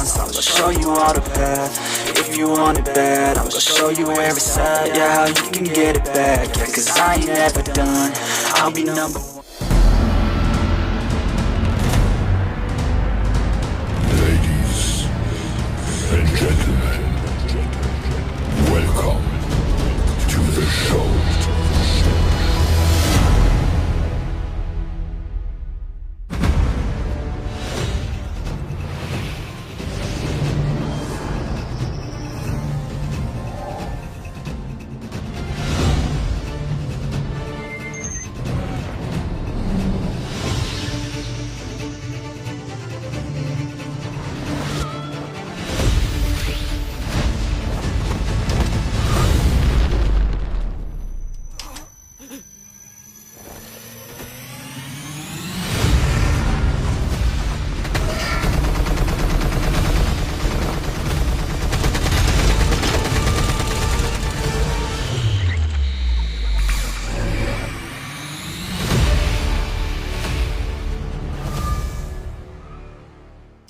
wants. I'm gonna show you all the path. If you want it bad, I'm gonna show you where it's at. Yeah, how you can get it back. Yeah, cause I ain't never done. I'll be number one. Ladies and gentlemen, welcome to the show.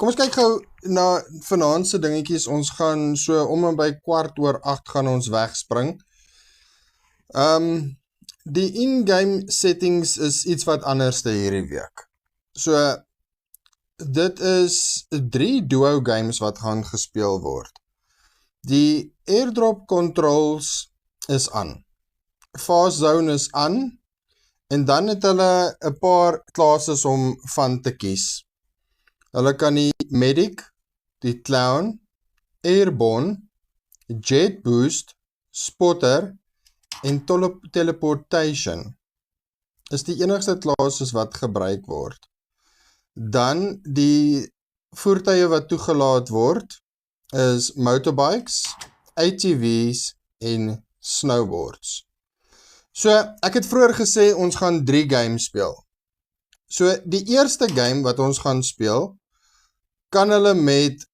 Kom ons kyk gou na vanaand se dingetjies. Ons gaan so om en by 7:15 gaan ons wegspring. Die in-game settings is iets wat anderste hierdie week. So dit is 3 duo games wat gaan gespeel word. Die airdrop controls is aan. Fast zone is aan en dan het hulle 'n paar classes om van te kies. Hulle kan die medic, die clown, airborne, jet boost, spotter en teleportation is die enigste classes wat gebruik word. Dan die voertuie wat toegelaat word is motorbikes, ATV's en snowboards. So ek het vroeër gesê ons gaan 3 games speel. So die eerste game wat ons gaan speel kan hulle met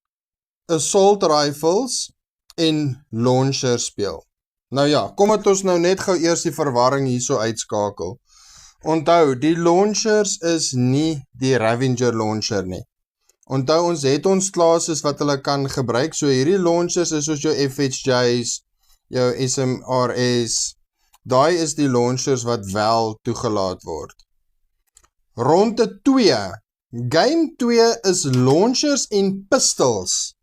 assault rifles en launcher speel. Nou ja, kom het ons nou net gou eers die verwarring hierso uitskakel. Onthou, die launchers is nie die Ravager launcher nie. Onthou, ons het ons classes wat hulle kan gebruik, so hierdie launchers is soos jou FHJ's, jou SMRS, daai is die launchers wat wel toegelaat word. Ronde 2, Game 2 is launchers en pistols.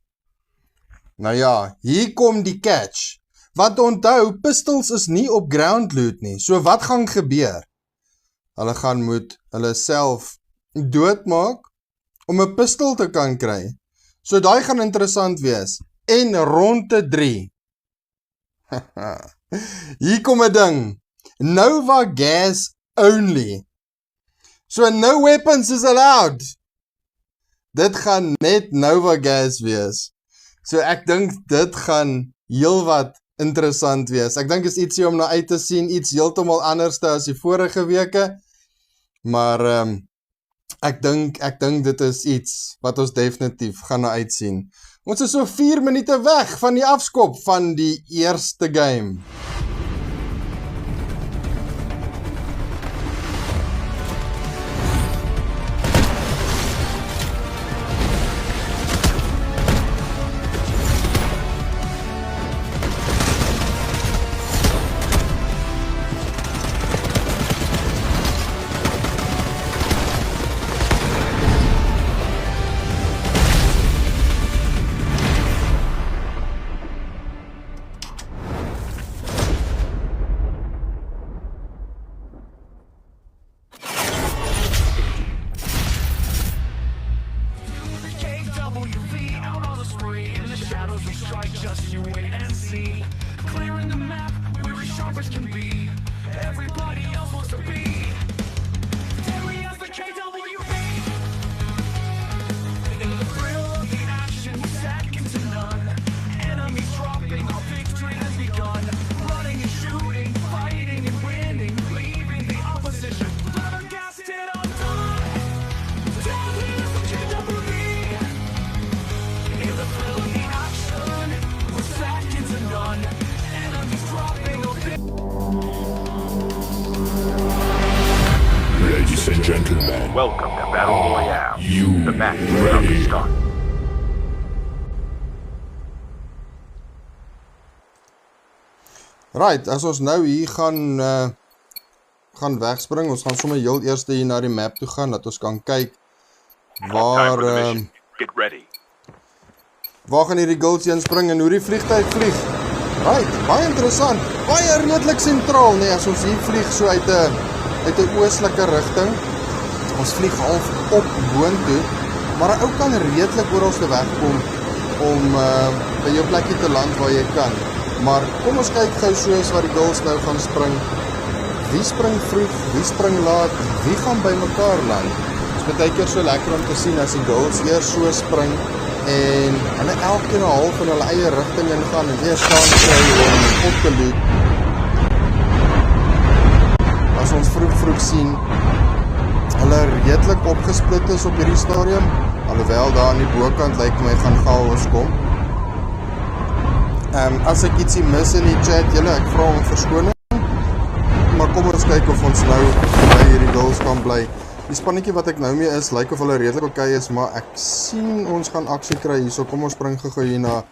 Nou ja, hier kom die catch. Want onthou, pistols is nie op ground loot nie. So wat gaan gebeur? Hulle gaan moet hulle self doodmaak om 'n pistol te kan kry. So daai gaan interessant wees. En ronde 3. Hier kom 'n ding. Nova gas only. So no weapons is allowed. Dit gaan net Nova gas wees. So ek dink dit gaan heel wat interessant wees. Ek dink is ietsie om na uit te sien, iets heeltemal anders as die vorige weke. Maar ek dink dit is iets wat ons definitief gaan na uitsien. Ons is so 4 minute weg van die afskop van die eerste game. Ladies and gentlemen, Welcome to Battle Royale. you The match is about ready? to start. Right, as ons nou hier gaan wegspring, ons gaan sommer heel eerste hier na die map toe gaan, dat ons kan kyk waar gaan hierdie gulls heen spring en hoe die vliegtuig vlieg. Right, baie interessant, baie redelik sentraal, nee, as ons hier vlieg so uit 'n oostelike rigting, ons vlieg half op boontoe, maar 'n ou kan redelik oral te wegkom om by jou plekkie te land waar jy kan. Maar kom ons kyk gou soos wat die gulls nou gaan spring. Wie spring vroeg, wie spring laat, wie gaan by mekaar land? Dit is baie keer so lekker om te sien as die gulls eers so spring en hulle elkeen 'n half in hulle eie rigting ingaan en weer staan kry om op te loop. As ons vroeg sien, hulle redelik opgesplit is op hierdie stadium, alhoewel daar aan die bokant lyk my gaan chaos kom. As ek ietsie mis in die chat, julle, ek vra om verskoning, maar kom ons kyk of ons nou by hierdie gulls kan bly. Die spannetjie wat ek nou mee is, lyk of hulle redelik oké is, maar ek sien ons gaan aksie kry hier, so kom ons spring gou hier na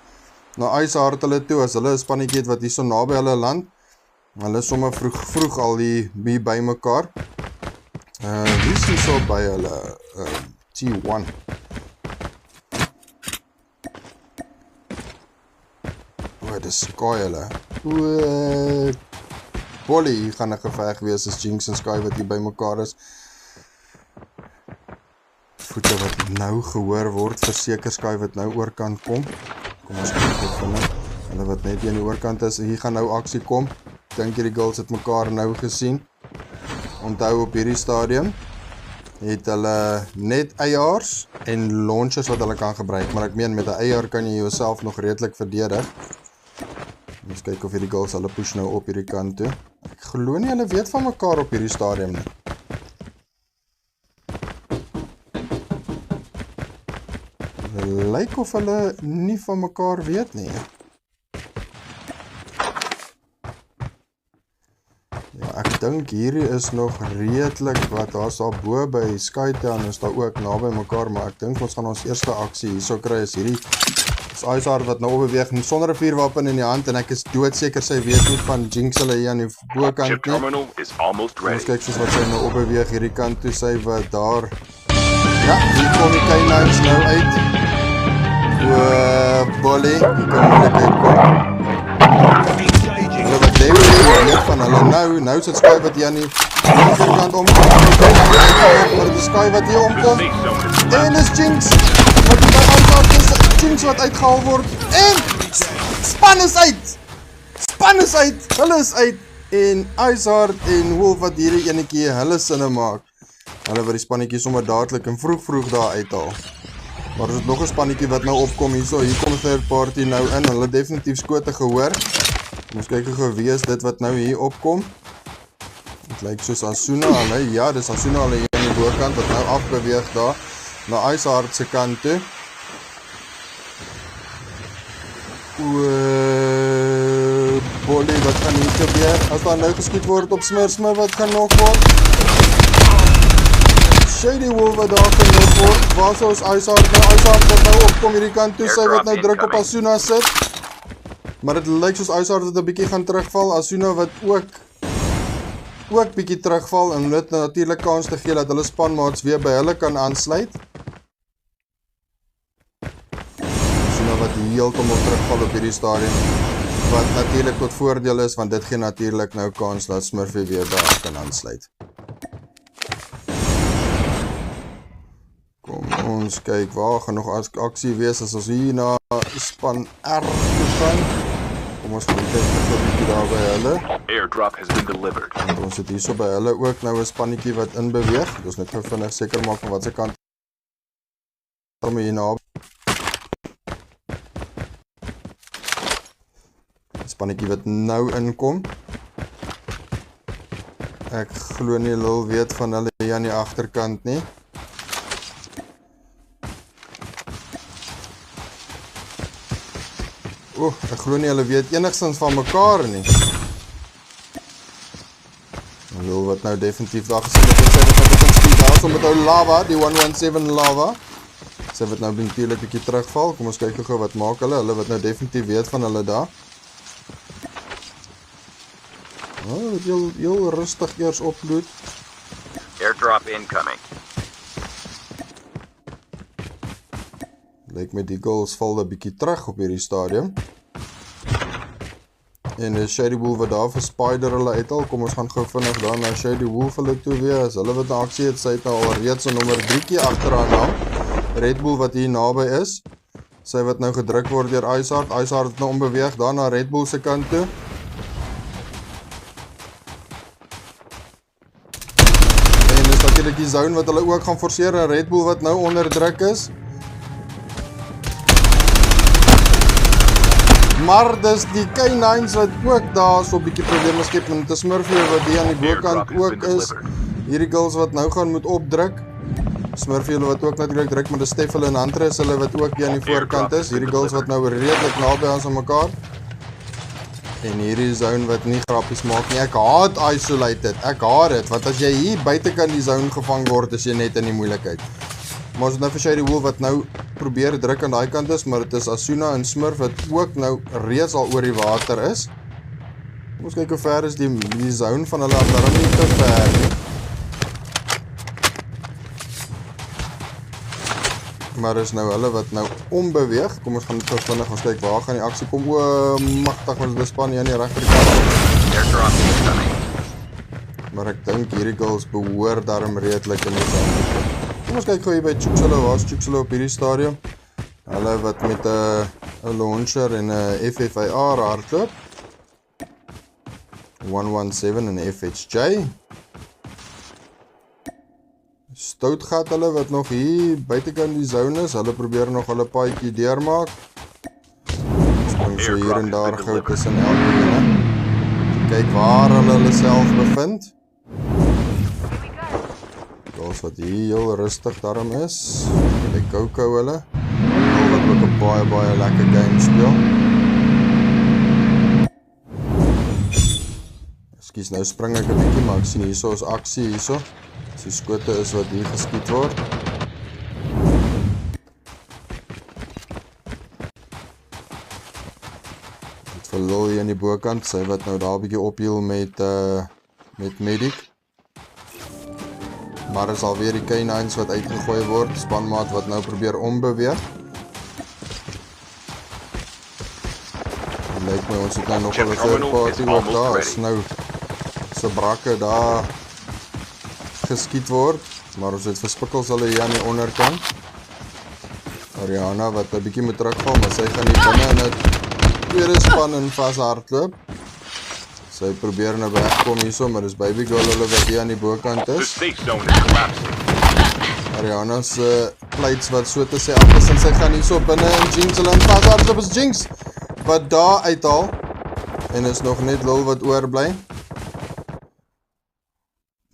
Iceheart hulle toe, as hulle 'n spannetjie het wat hier so naby hulle land, hulle is sommer vroeg al hier by mekaar. Wie is hier so by hulle? T1. Dis Sky hulle. Polly, hier gaan 'n geveg wees as Jinx en Sky wat hier by mekaar is. Voete wat nou gehoor word, verseker Sky wat nou oorkant kom. Kom ons kyk dit vinnig. Hulle wat net hier aan die oorkant is, hier gaan nou aksie kom. Dink hierdie girls het mekaar nou gesien. Onthou op hierdie stadium het hulle net eiers en launches wat hulle kan gebruik, maar ek meen met 'n eier kan jy jouself nog redelik verdedig. Ons kyk of hierdie girls hulle push nou op hierdie kant toe. Ek glo nie hulle weet van mekaar op hierdie stadium nie. Lyk of hulle nie van mekaar weet nie. Ja, ek dink hierdie is nog redelik wat daar's daar bo by Skytown is daar ook naby mekaar, maar ek dink ons gaan ons eerste aksie hierso kry is hierdie Iceheart wat nou opbeweeg sonder 'n vuurwapen in die hand en ek is doodseker sy weet nie van Jinx hulle hier aan die bokant nie. Ons kyk soos wat sy nou opbeweeg hierdie kant toe, sy wat daar. Ja, hier kom die K9's nou uit. Bolly, die kan moeilikheid kom. Hulle wat definitief weet van hulle nou sit Sky wat hier aan die kant omkom. Maar die Sky wat hier omkom. En is Jinx wat by Iceheart is. Jinx wat uitgehaal word. En span is uit. Hulle is uit. En Iceheart en Wolf wat hierdie enetjie hulle sinne maak. Hulle wat die spannetjie sommer dadelik en vroeg daar uithaal. Maar er is nog 'n spannetjie wat nou opkom hierso. Hier kom 'n third party nou in. Hulle definitief skote gehoor. Ons kyk gou wie is dit wat nou hier opkom. Dit lyk soos Asuna hulle. Ja, dis Asuna hulle hier aan die bokant wat nou afbeweeg daar na Iceheart se kant toe. Bolly, wat gaan hier gebeur? As daar nou geskiet word op Smurfsmurf, wat gaan nog word? Shady Wolf wat daar genoeg word. Waar so is Iceheart nou? Iceheart wat nou opkom hierdie kant toe, sy wat nou druk op Asuna sit. Maar dit lyk soos Iceheart het 'n bietjie gaan terugval. Asuna wat ook bietjie terugval en dit natuurlik kans te gee dat hulle spanmaats weer by hulle kan aansluit. Asuna wat heeltemal terugval op hierdie stadium. Wat natuurlik tot voordeel is, want dit gee natuurlik nou kans dat Smurfie weer by hulle kan aansluit. Kom ons kyk, waar gaan nog aksie wees as ons hier na span R toe gaan. Kom ons kyk net 'n bietjie daar by hulle. Airdrop has been delivered. En ons het hierso by hulle ook nou 'n spannetjie wat inbeweeg. Ons net gou vinnig seker maak van wat se kant om hier na. Spannetjie wat nou inkom. Ek glo nie hulle weet van hulle hier aan die agterkant nie. Ek glo nie hulle weet enigstens van mekaar nie. Hulle wat nou definitief daar gesien het, sy wat nou begin skiet daar, so met ou lava, die 117 lava. Sy wat nou natuurlijk 'n bietjie terugval, kom ons kyk gou wat maak hulle wat nou definitief weet van hulle daar. heel rustig eers opload. Airdrop incoming. Lyk my die goals val 'n bietjie terug op hierdie stadium. En die Shady Wolf wat daar vir Spider hulle uithaal, kom ons gaan gou vinnig daar na Shady Wolf hulle toe weer, as hulle wat in aksie het, sy het nou al reeds in nommer 3 keer agteraan naam, Red Bull wat hier naby is, sy wat nou gedruk word deur Iceheart het nou ombeweeg daar na Red Bull se kant toe, en dis natuurlik die zone wat hulle ook gaan forceer, en Red Bull wat nou onder druk is, maar dis die K9's wat ook daar so 'n bietjie probleme skep met die Smurfie wat die aan die bokant ook is. Hierdie girls wat nou gaan moet opdruk. Smurfie wat ook natuurlik druk met die Steffel en Huntress hulle wat ook hier aan die voorkant is. Hierdie girls wat nou redelik naby aan mekaar. En hierdie zone wat nie grappies maak nie. Ek haat isolated. Ek haat dit want as jy hier buitekant die zone gevang word, is jy net in die moeilikheid. Maar ons het nou vir Shady Wolf wat nou probeer druk aan daai kant is, maar dit is Asuna en Smurf wat ook nou reeds al oor die water is. Ons kyk hoe ver is die zone van hulle, daarom nie te ver nie. Maar is nou hulle wat nou ombeweeg. Kom ons gaan net vinnig ons kyk waar gaan die aksie kom. O, magtig ons die span hier aan die regterkant. Maar ek dink hierdie goals behoort daarom redelik in die zone. Kom ons kyk gou hier by Chukchelo, waar is Chukchelo op hierdie stadium? Hulle wat met 'n launcher en 'n FFIR hardloop. 117 en 'n FHJ. Stoutgat hulle wat nog hier buitekant die zone is, hulle probeer nog hulle paadjie deurmaak. Spring so hier en daar gou tussen elkeen. Kyk waar hulle self bevind. Wat hier heel rustig daarom is. Kyk Coco hulle. Wat ook 'n baie lekker game speel. Ekskuus, nou spring ek 'n bietjie, maar ek sien hierso is aksie hierso. Die skote is wat hier geskiet word. Dit verloor hier aan die bokant, sy wat nou daar 'n bietjie ophiel met medic. Maar is alweer die K9's wat uitgegooi word, spanmaat wat nou probeer ombeweeg. En lyk my ons het nou nog 'n third party ook daar, is nou se brakke daar geskiet word, maar ons het verspikkels hulle hier aan die onderkant. Ariana wat 'n bietjie moet terugval, maar sy gaan nie binne in 'n tweede span in vashardloop. Sy probeer nou wegkom hierso, maar dis Baby Girl hulle wat hier aan die bokant is. Ariana se plates wat so te sê af is en sy gaan hierso binne in Jinx hulle in vashardloop is Jinx wat daar uithaal en is nog net Lil wat oorbly.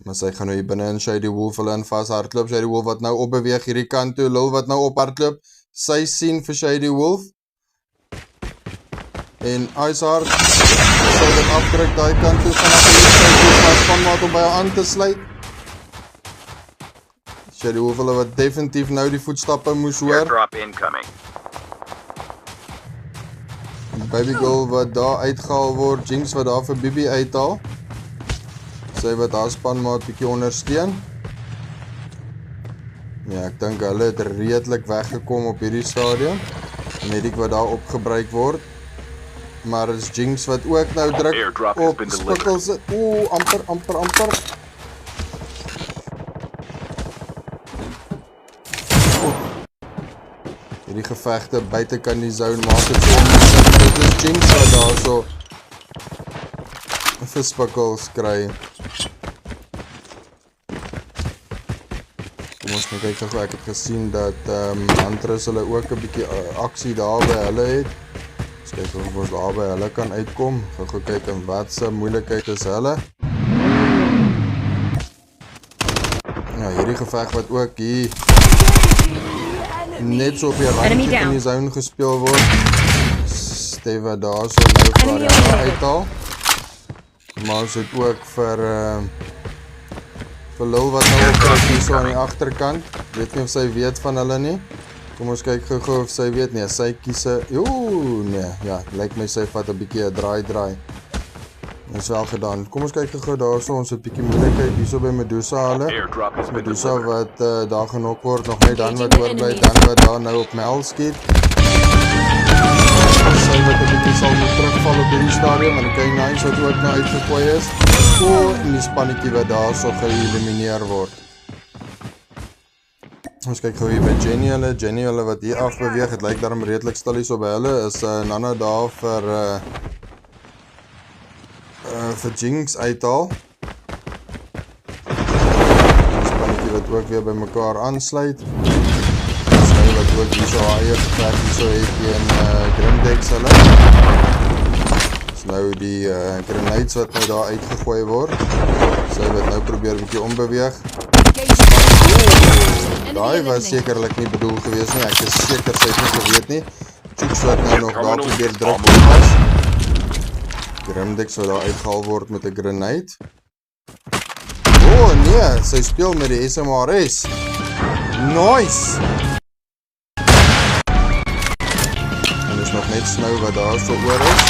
Maar sy gaan nou hier binne in Shady Wolf hulle in vashardloop. Shady Wolf wat nou opbeweeg hierdie kant toe, Lil wat nou ophardloop. Sy sien vir Shady Wolf. En Iceheart sy dit afdruk daai kant toe vanaf die spanmaat om by haar aan te sluit. Shady Wolf hulle wat definitief nou die voetstappe moes hoor. Baby Girl wat daar uitgehaal word, Jinx wat daar vir Bibi uithaal. Sy wat haar spanmaat bietjie ondersteun. Ja, ek dink hulle het redelik weggekom op hierdie stadium. Medic wat daar opgebruik word. Maar is Jinx wat ook nou druk op spikkels. Oeh, amper. Hierdie gevegte buitekant die zone maak dit so onmoontlik. Dit is Jinx wat daar so vir spikkels kry. Kom ons kyk gou, ek het gesien dat Huntress hulle ook 'n bietjie aksie daar by hulle het. Ons kyk of ons daar by hulle kan uitkom. Gou kyk en wat se moeilikheid is hulle. Ja, hierdie geveg wat ook hier net so op die randjie in die zone gespeel word. Steve daar so nou vir uithaal. Maar ons het ook vir Lil wat nou opdruk hier so aan die agterkant. Weet nie of sy weet van hulle nie. Kom ons kyk gou of sy weet nie. Sy kies nee, ja, lyk my sy vat 'n bietjie 'n draai. Dit is wel gedaan. Kom ons kyk gou daarso, ons het bietjie moeilikheid hierso by Medusa hulle. Airdrop has been Medusa delivered. wat daar genok word, nog net dan wat oorbly, dan wat daar nou op Mel skiet. Sy wat 'n bietjie sal moet terugval op hierdie stadium, en die K9s wat ook nou uitgegooi is. En die spannetjie wat daarso geëlimineer word. Ons kyk gou hier by Jenny hulle wat hier af beweeg, het lyk daarom redelik stil hier so by hulle, is Nana daar vir Jinx uithaal. Die spannetjie wat ook weer by mekaar aansluit. Sy wat ook hier so haar eie geveg hier so het teen Grimdex hulle. Dis nou die grenades wat nou daar uitgegooi word. Sy wat nou probeer 'n bietjie ombeweeg. Daai was sekerlik nie bedoel gewees nie, ek is seker sy het nie geweet nie. Chooks wat nou nog daar probeer druk was. Grimdex wat daar uitgehaal word met 'n grenade. Oh nee, sy speel met die SMRS. Nice! En is nog net Snow wat daar so oor is.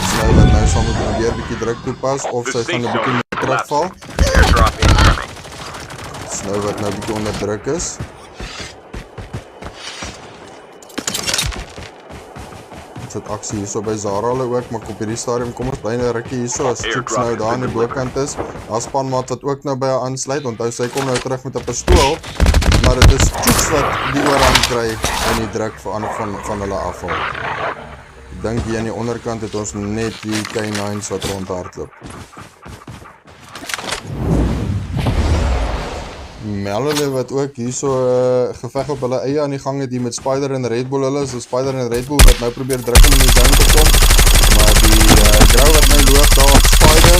Snow wat nou sal moet probeer bietjie druk toepas, of sy gaan 'n bietjie meer terugval. Airdrop incoming. Snow wat nou bietjie onder druk is. Ons het aksie hierso by Zara hulle ook, maar op hierdie stadium kom ons bly nou rukkie hierso as Chooks nou daar aan die bokant is. Daar spanmaat wat ook nou by haar aansluit, onthou sy kom nou terug met 'n pistool, maar dit is Chooks wat die oorhand kry en die druk van hulle afhaal. Ek dink hier aan die onderkant het ons net die K9s wat rondhardloop. Melanie wat ook hierso geveg op hulle eie aan die gang het hier met Spider en Red Bull hulle, so Spider en Red Bull wat nou probeer druk om in die zone te kom, maar die grou wat nou loop daar op Spider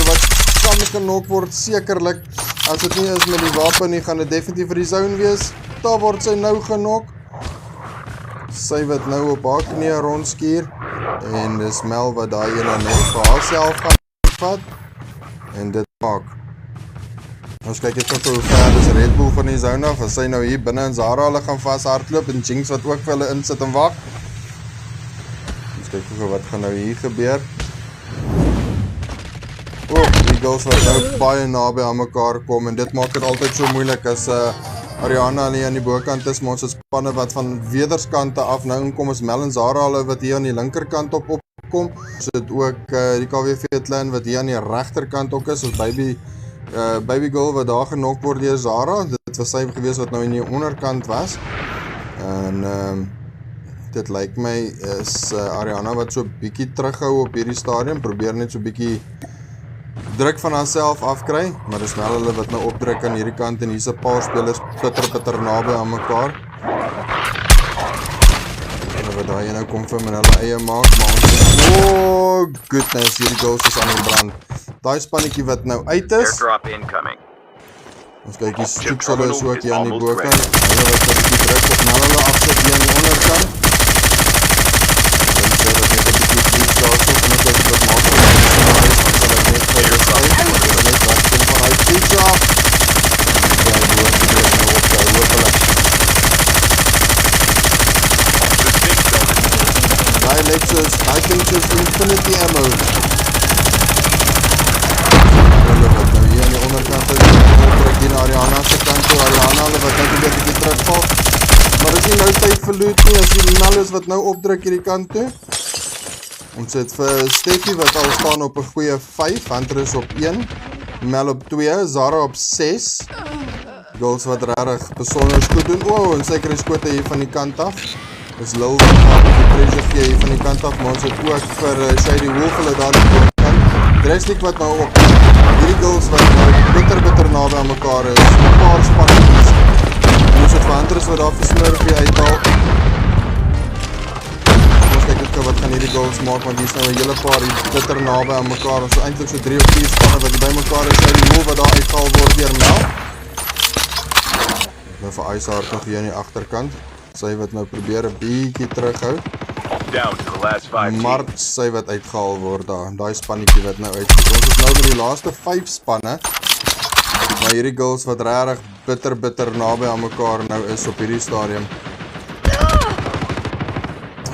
wat kan genok word, sekerlik, as dit nie is met die wapen nie, gaan dit definitief vir die zone wees, daar word sy nou genok, sy wat nou op haar knie rondskuur, en dis Mel wat daai ene net vir haarself gaan vat, en dit maak. Ons kyk net hoe ver is Red Bull van die zone af, as sy nou hier binne in Zara hulle gaan vast hardloop, en Jinx wat ook vir hulle insit en wag. Ons kyk wat gaan nou hier gebeur. Die girls wat nou baie naby aan mekaar kom, en dit maak dit altyd so moeilik as Ariana alleen aan die bokant is, maar ons het spanne wat van wederskante af nou inkom, is Mel en Zara hulle wat hier aan die linkerkant opkom. Ons het ook die KWV clan wat hier aan die regterkant ook is, ons Baby Girl wat daar genok word deur Zara, dit was sy gewees wat nou in die onderkant was, en dit lyk my is Ariana wat so bietjie terughou op hierdie stadium, probeer net so bietjie druk van haarself afkry, maar dis wel hulle wat nou opdruk aan hierdie kant, en hier's 'n paar spelers bitter naby aan mekaar. En wat daai nou kom vir hulle eie maak, maar ons goodness, hierdie girls is aan die brand. Daai spannetjie wat nou uit is. Airdrop incoming. Ons kyk hier, Chooks hulle is ook hier aan die bokant. Hulle wat 'n bietjie druk op Mel hulle afsit hier aan die onderkant. Dan sê dat net 'n bietjie vlieg daarso, en ons kyk wat maak hulle. Net vir die skyf, net wat kom van uit vlieg af. Ja, die woord die nou op daar hoop hulle. Daai lyk soos, I think soos infinity ammo. Wat nou hier aan die onderkant is, trek hier na Ariana se kant toe, Ariana wat nou een bietjie terugval, maar is nie nou tyd vir loot nie, as die Mellows wat nou opdruk hierdie kant toe. Ons het vir Steffi wat al staan op 'n goeie 5, Hunter is op 1, Mel op 2, Zara op 6, girls wat regtig besonder goed doen, en sekere skote hier van die kant af, is Lil wat gaan die pressure gee hier van die kant af, maar ons het ook vir Shady Wolf hulle daar op die kant, Dresslik wat nou op, hierdie girls wat nou bitter naby aan mekaar is, 'n paar spannetjies, en ons het vir Hunters wat daar vir Smurfie uithaal. Ons kyk net wat gaan hierdie girls maak, want hier is nou 'n hele paar hier bitter naby aan mekaar, ons is eintlik so 3 of 4 spanne wat hier by mekaar is, Shady Wolf wat daar uitgehaal word deur Mel. Nou vir Iceheart nog hier aan die agterkant, sy wat nou probeer 'n bietjie terughou. Down to the last 5 Maar sy wat uitgehaal word daar, daai spannetjie wat nou uitgehaal. Ons is nou met die laaste 5 spanne, maar hierdie girls wat regtig bitter naby aan mekaar nou is op hierdie stadium.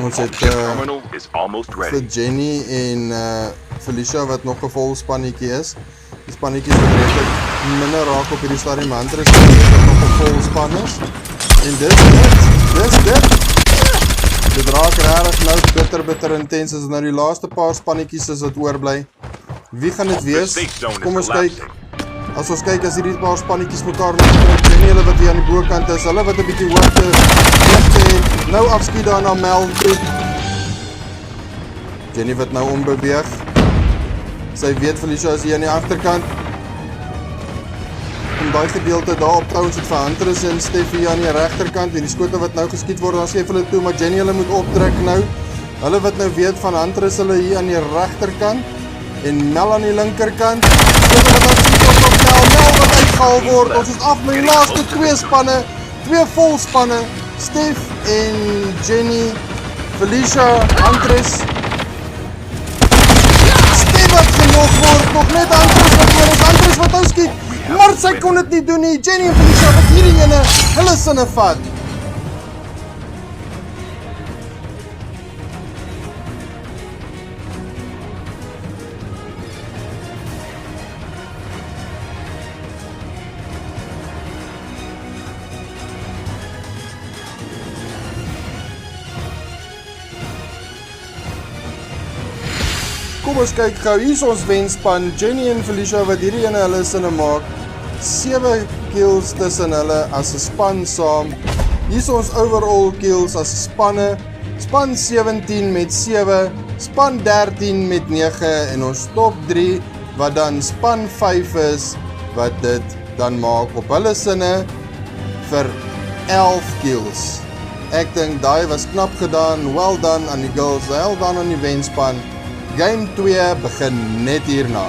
Ons het vir Jenny en Felicia wat nog 'n vol spannetjie is. Die spannetjies wat redelijk minder raak op hierdie stadium. Hunter is wat nog 'n vol span is. En dis dit. Dit raak regtig nou bitter intens. As nou die laaste paar spannetjies is wat oorbly. Wie gaan dit wees? Kom ons kyk. As ons kyk as hierdie paar spannetjies mekaar nog Jenny hulle wat hier aan die bokant is, hulle wat 'n bietjie hoogte het. Nou afskiet daar na Mel toe. Jenny wat nou ombeweeg. Sy weet Felicia is hier aan die agterkant. En daai gedeelte daar op trouens het vir Hunter en Steffi aan die regterkant en die skote wat nou geskiet word, dan skep hulle toe, maar Jenny hulle moet optrek nou. Hulle wat nou weet van Hunter is hulle hier aan die regterkant en Mel aan die linkerkant. Skote wat nou skiet op Mel wat uitgehaal word. Ons is af met die laaste twee spanne, twee vol spanne. Stef en Jenny, Felicia, Hunter wat genog word, nog net Andres wat uitskiet, maar sy kon dit nie doen nie. Jenny en Felicia wat hierdie ene hulle sinne vat. Kom ons kyk gou, hier is ons wenspan, Jenny en Felicia wat hierdie ene hulle sinne maak, 7 kills tussen hulle as 'n span saam, hier is ons overall kills as spanne, span 17 met 7, span 13 met 9 en ons top 3 wat dan span 5 is, wat dit dan maak op hulle sinne vir 11 kills. Ek dink daai was knap gedaan, well done aan die girls, well done aan die wenspan. Game 2 begin net hierna.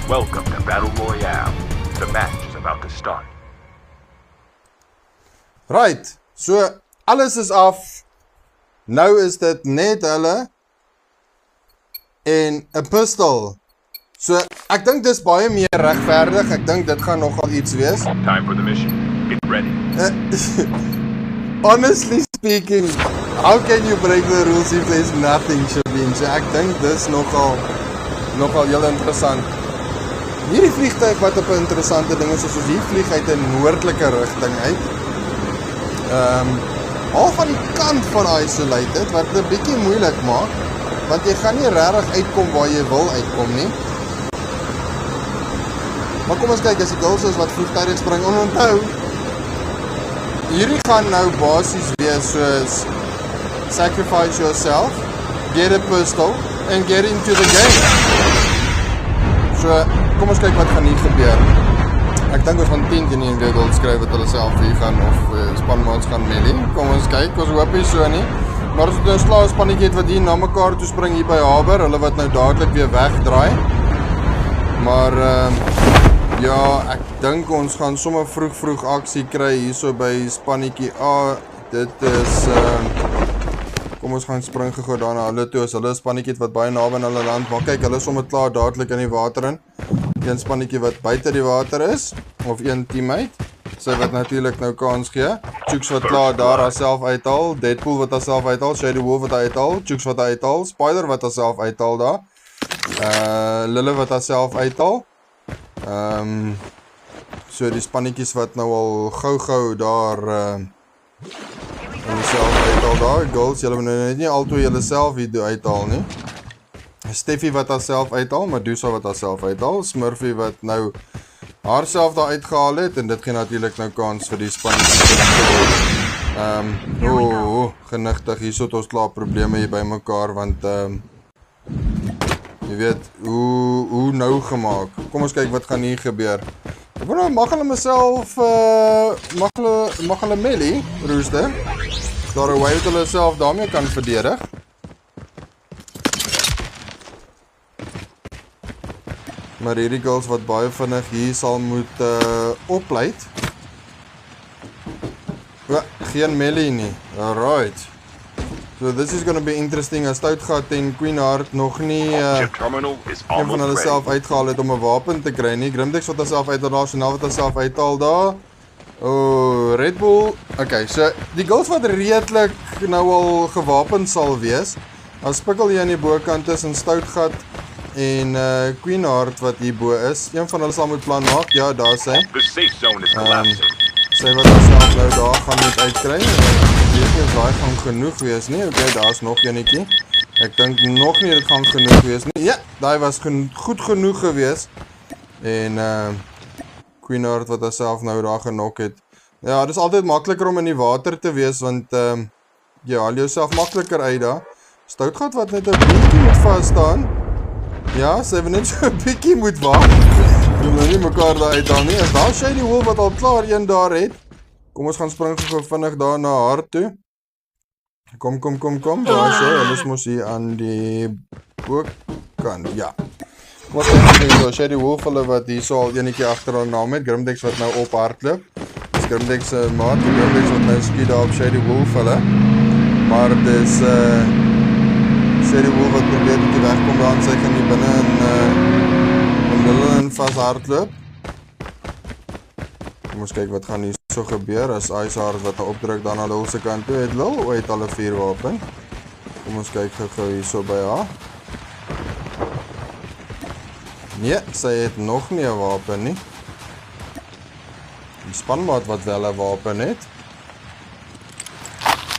Welcome to Battle Royale. The match is about to start. Right, so alles is af. Nou is dit net hulle en 'n pistol. So ek dink dis baie meer regverdig. Ek dink dit gaan nogal iets wees. Time for the mission. Get ready. Honestly speaking, how can you break the rules if there's nothing, Shabin? So ek dink dis nogal heel interessant. Hierdie vliegtuig wat op 'n interessante ding is, soos hier vlieg uit 'n noordelike rigting uit. Half aan die kant van Isolated, wat dit 'n bietjie moeilik maak, want jy gaan nie regtig uitkom waar jy wil uitkom nie. Maar kom ons kyk, as die girls is wat vliegtuig spring, onthou, hierdie gaan nou basies wees soos sacrifice yourself, get a pistol, and get into the game. So, kom ons kyk wat gaan hier gebeur. Ek dink ons gaan 10 teen 1 weer gold skryf wat hulle self hier gaan, of spanmaats gaan melee. Kom ons kyk, ons hoop nie so nie. Maar as het nou slaas spannetjie het wat hier na mekaar toe spring hier by Haber, hulle wat nou dadelik weer wegdraai. Maar, ja, ek dink ons gaan sommer vroeg aksie kry hierso by spannetjie A. Dit is, kom ons gaan spring gego daarna hulle toe, as hulle spannetjie het wat baie naby aan hulle land, maar kyk, hulle is sommer klaar dadelik in die water in. Een spannetjie wat buite die water is, of een teammate, sy wat natuurlik nou kans gee, Chooks wat klaar daar haarself uithaal, Deadpool wat haarself uithaal, Shady Wolf wat uithaal, Chooks wat uithaal, Spider wat haarself uithaal daar, Lille wat haarself uithaal, So die spannetjies wat nou al gou daar en self uithaal daar, girls, julle moet nou net nie altoe julle self hier uithaal nie. Steffi wat haarself uithaal, Medusa wat haarself uithaal, Smurfie wat nou haarself daar uitgehaal het, en dit gee natuurlik nou kans vir die spannetjies. Genigtig, hier het ons klaar probleme hier by mekaar, want jy weet, hoe nou gemaak. Kom ons kyk wat gaan hier gebeur. Mag hulle myself, mag hulle melee, Rooster? Is daar 'n way dat hulle self daarmee kan verdedig? Maar hierdie girls wat baie vinnig hier sal moet opleit. Geen melee nie. Alright. So this is going to be interesting. As Stoutgat en Queenheart nog nie Chip terminal is een van almost hulle ready. self uitgehaal het om 'n wapen te kry nie. Grimdex wat haarself uithaal, Chanel wat haarself uithaal daar. Red Bull. Okay, so die girls wat redelik nou al gewapen sal wees. As Spikkel hier aan die bokant is en Stoutgat en Queenheart wat hierbo is. Een van hulle sal moet plan maak. Ja, daar sy. The safe zone is collapsing. Sy wat haarself nou daar gaan moet uitkry. Ek weet nie of daai gaan genoeg wees nie. Okay, daar's nog enetjie. Ek dink nog nie dit gaan genoeg wees nie. Ja, daai was goed genoeg gewees. En Queenheart wat haarself nou daar genok het. Ja, dis altyd makliker om in die water te wees want jy haal jouself makliker uit daar. Stoutgat wat net 'n bietjie moet vas staan. Ja, sy het net so 'n bietjie moet wag. Jy moet nie mekaar daar uithaal nie. As daar Shady Wolf wat al klaar een daar het. Kom ons gaan spring gou vinnig daar na haar toe. Kom. Daar sy, hulle is mos hier aan die bokant. Ja. Kom ons kyk hier so Shady Wolf hulle wat hier so al enetjie agter haar naam het. Grimdex wat nou op hardloop. Dis Grimdex se maat, Grimdex wat nou skiet daar op Shady Wolf hulle. Maar dis Shady Wolf wat probeer bietjie wegkom daar en sy gaan nie binne in hulle in vas hardloop. Kom ons kyk wat gaan hier so gebeur as Iceheart wat nou opdruk dan na Lil se kant toe het. Lil het al 'n vuurwapen. Kom ons kyk gou hier so by haar. Nee, sy het nog nie 'n wapen nie. Die spanmaat wat wel 'n wapen het.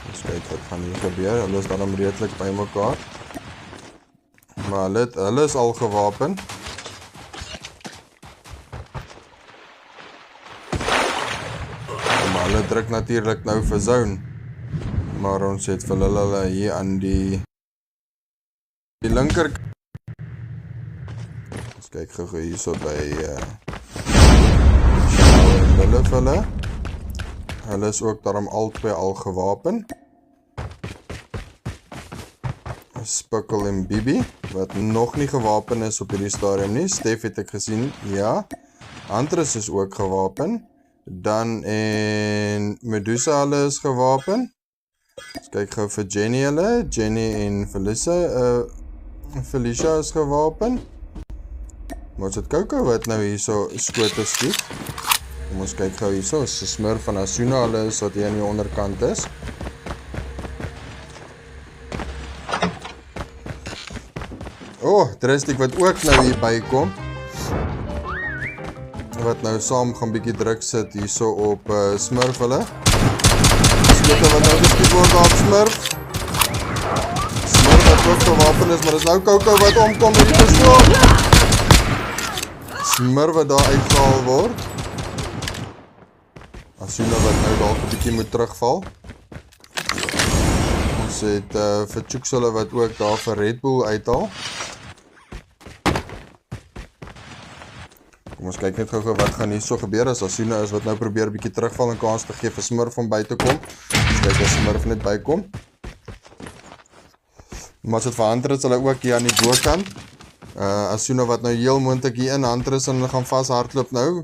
Ons kyk wat gaan hier gebeur. Hulle is dan redelik by mekaar. Maar hulle is al gewapen. Maar hulle druk natuurlik nou vir zone. Maar ons het vir hulle hier aan die linker. Ons kyk gou hier so by hulle. Hulle is ook daarom albei al gewapen. Spikkel en Bibi, wat nog nie gewapen is op hierdie stadium nie. Stef het ek gesien, ja. Andres is ook gewapen. Dan en Medusa hulle is gewapen. Ons kyk gou vir Jenny hulle. Jenny en Felicia is gewapen. Maar ons het Coco wat nou hier so skote skiet. Kom ons kyk gou hier so. Is 'n Smurf van Asuna hulle is wat hier aan die onderkant is. Drastic wat ook nou hier bykom. Wat nou saam gaan bietjie druk sit hier so op Smurf hulle. Skote wat nou geskiet word op Smurf. Smurf wat ook gewapen is, maar dis nou Coco wat omkom met die pistool. Smurf wat daar uitgehaal word. Asuna wat nou dalk 'n bietjie moet terugval. Ons het vir Chooks hulle wat ook daar vir Red Bull uithaal. Kom ons kyk net gou wat gaan hier so gebeur as Asuna is wat nou probeer 'n bietjie terugval en kans te gee vir Smurf om by te kom. Ons kyk as Smurf net bykom. Maar as dit vir Hunter is hulle ook hier aan die bokant. Asuna wat nou heel moontlik hier in Hunter is en hulle gaan vas hardloop nou.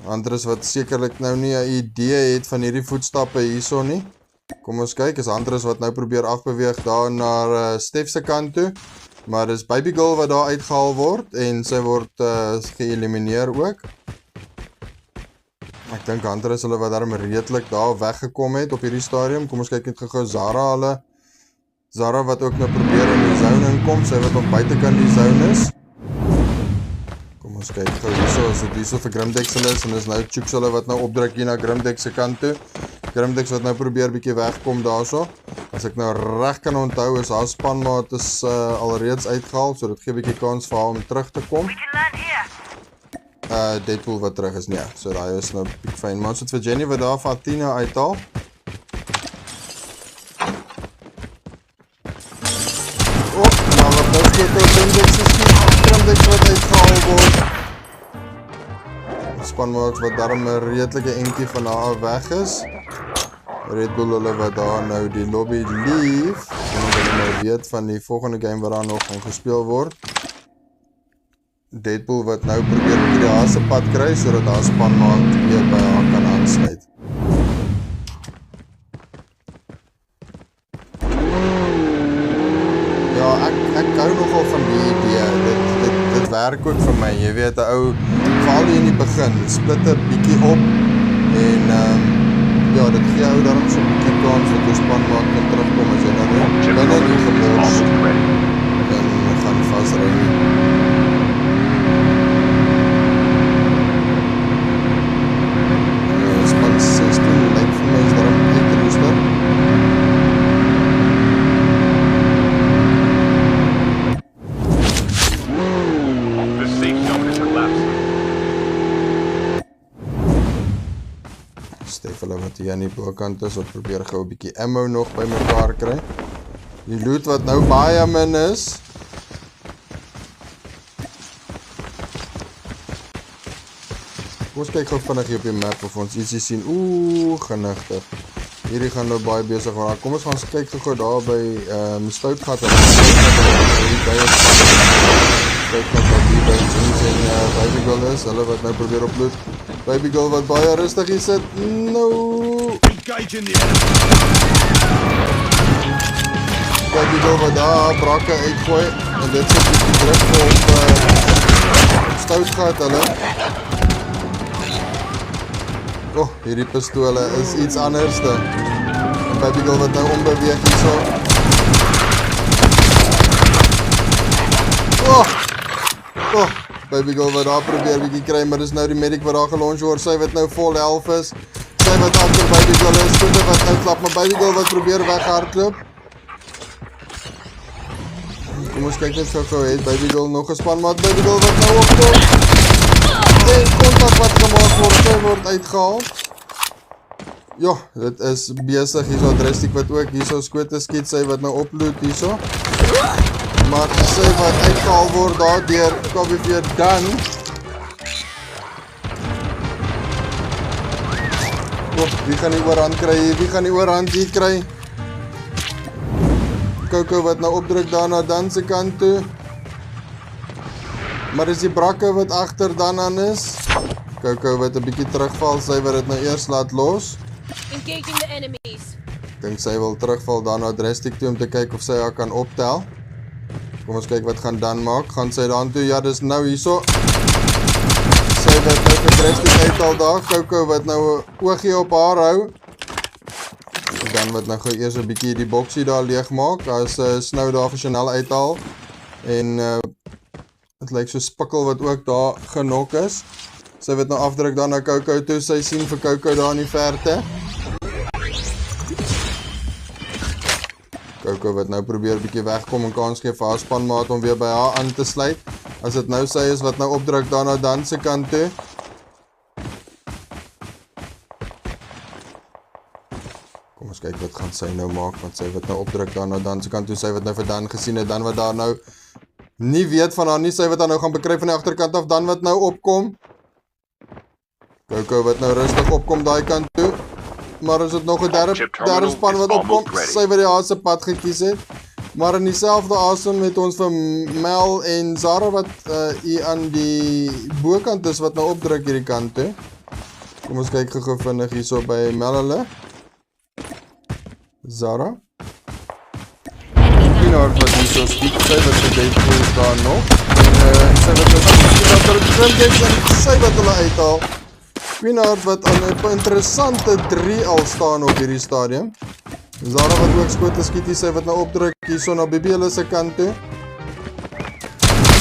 Hunter wat sekerlik nou nie 'n idee het van hierdie voetstappe hierso nie. Kom ons kyk, is Hunter wat nou probeer afbeweeg daar na Stef se kant toe. Maar dis Baby Girl wat daar uitgehaal word en sy word geëlimineer ook. Ek dink Hunter is hulle wat daarom redelik daar weggekom het op hierdie stadium. Kom ons kyk net gou Zara hulle. Zara wat ook nou probeer in die zone inkom, sy wat op buitekant die zone is. Kom ons kyk gou hierso, as dit hierso vir Grimdex hulle is, en is nou Chooks hulle wat nou opdruk hier na Grimdex se kant toe. Grimdex wat nou probeer bietjie wegkom daarso. As ek nou reg kan onthou, is haar spanmaat is alreeds uitgehaal, so dit gee bietjie kans vir haar om terug te kom. Deadpool wat terug is, nee, so daai is nou bietjie fyn. Maar ons het vir Jenny wat daar van Athena uithaal. Nou wat nou Grimdex wat uitgehaal word. Spanmaat wat daarom 'n redelike entjie van haar af weg is. Red Bull hulle wat daar nou die lobby leave, en hulle nou weet van die volgende game wat daar nog gaan gespeel word. Deadpool wat nou probeer die haar se pad kry, sodat haar spanmaat weer by haar kan aansluit. Ja, ek hou nogal van die idee, dit werk ook vir my, jy weet, 'n ou, veral hier in die begin, split 'n bietjie op, en ja, dit gee jou daarom so 'n bietjie kans dat jou spanmaat kan terugkom as jy nou binne die gebeurs, en gaan vasry. Span 16 lyk vir my is daarom uitgerooster. The safe zone is collapsing. Stef hulle wat hier aan die bokant is, wat probeer gou 'n bietjie ammo nog by mekaar kry. Die loot wat nou baie min is. Ons kyk gou vinnig hier op die map of ons ietsie sien. Oeh, genigtig. Hierdie gaan nou baie besig word. Kom ons gaan kyk gou daar by Stoutgat. Stoutgat wat hier by James en Baby Girl is. Hulle wat nou probeer oploot. Baby Girl wat baie rustig hier sit. No. Baby Girl wat daar brakke uitgooi. En dit sit die druk op Stoutgat hulle. Oh, hierdie pistole is iets anderste. En Baby Girl wat nou ombeweeg hierso. Oh, Baby Girl wat daar probeer bietjie kry, maar dis nou die medic wat daar gelunch word. Sy wat nou vol health is. Sy wat agter Baby Girl is. Skote wat nou klap, maar Baby Girl wat probeer weghardloop. Kom ons kyk net gou, het Baby Girl nog gespan, maar Baby Girl wat nou opkom. En kontak wat gemaak word, sy word uitgehaal. Ja, dit is besig, hierso Drastic wat ook hierso skote skiet, sy wat nou oploot hierso. Maar sy wat uitgehaal word daar deur KBV Dan. Oh, wie gaan die oorhand kry hier? Wie gaan die oorhand hier kry? Coco wat nou opdruk daar na Dan se kant toe. Maar is die brakke wat agter Dan aan is. Coco wat 'n bietjie terugval, sy wat dit nou eers laat los. Engaging the enemies. Ek dink sy wil terugval daar na Drastic toe om te kyk of sy haar kan optel. Kom ons kyk wat gaan Dan maak. Gaan sy daan toe? Ja, dis nou hierso. Sy wat nou vir Drastic uithaal daar. Coco wat nou 'n oogie op haar hou. Dan wat nou gou eers 'n bietjie die boksie daar leeg maak. As Snow daar vir Chanel uithaal. En het lyk so Spikkel wat ook daar genok is. Sy wat nou afdruk daar na Coco toe. Sy sien vir Coco daar in die verte. Coco wat nou probeer bietjie wegkom en kans gee vir haar spanmaat om weer by haar aan te sluit. As dit nou sy is wat nou opdruk daar na Dan se kant toe. Kom ons kyk wat gaan sy nou maak, want sy wat nou opdruk daar na Dan se kant toe. Sy wat nou vir Dan gesien het, Dan wat daar nou nie weet van haar nie, sy wat dan nou gaan bekry van die agterkant af, Dan wat nou opkom. Coco wat nou rustig opkom daai kant toe. Maar is dit nog 'n derde span wat opkom, sy wat die haar se pad gekies het. Maar in dieselfde asem het ons vir Mel en Zara wat hier aan die bokant is wat nou opdruk hierdie kant toe. Kom ons kyk gou vinnig hierso by Mel hulle. Zara. Pienaar wat hierso skiet, sy wat die Deadpool daar nog. En sy wat sy wat hulle uithaal. Pienaar wat aan 'n interessante 3 al staan op hierdie stadium. Zara wat ook skote skiet, sy wat nou opdruk hierso na Bibi hulle se kant toe.